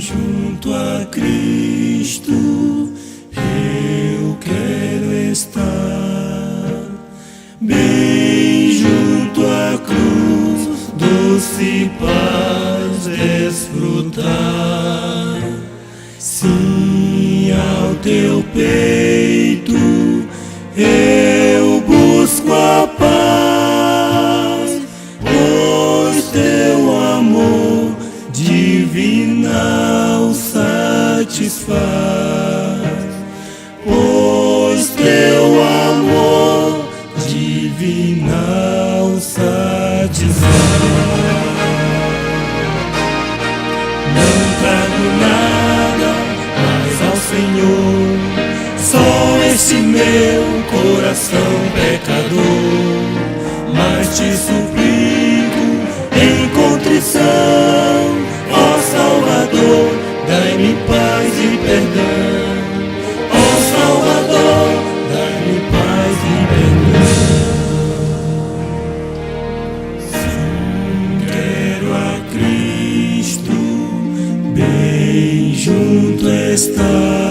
junto a Cristo eu quero estar, bem junto à cruz, doce paz desfrutar. Sim, ao teu peito eu busco a paz, pois teu amor divinal satisfaz, pois teu amor divinal satisfaz. Não trago nada mais ao Senhor, só esse meu coração pecador, mas te suplico em contrição, ó Salvador, dai-me paz e perdão. Ó Salvador, dai-me paz e perdão. Sim, quero a Cristo bem junto estar.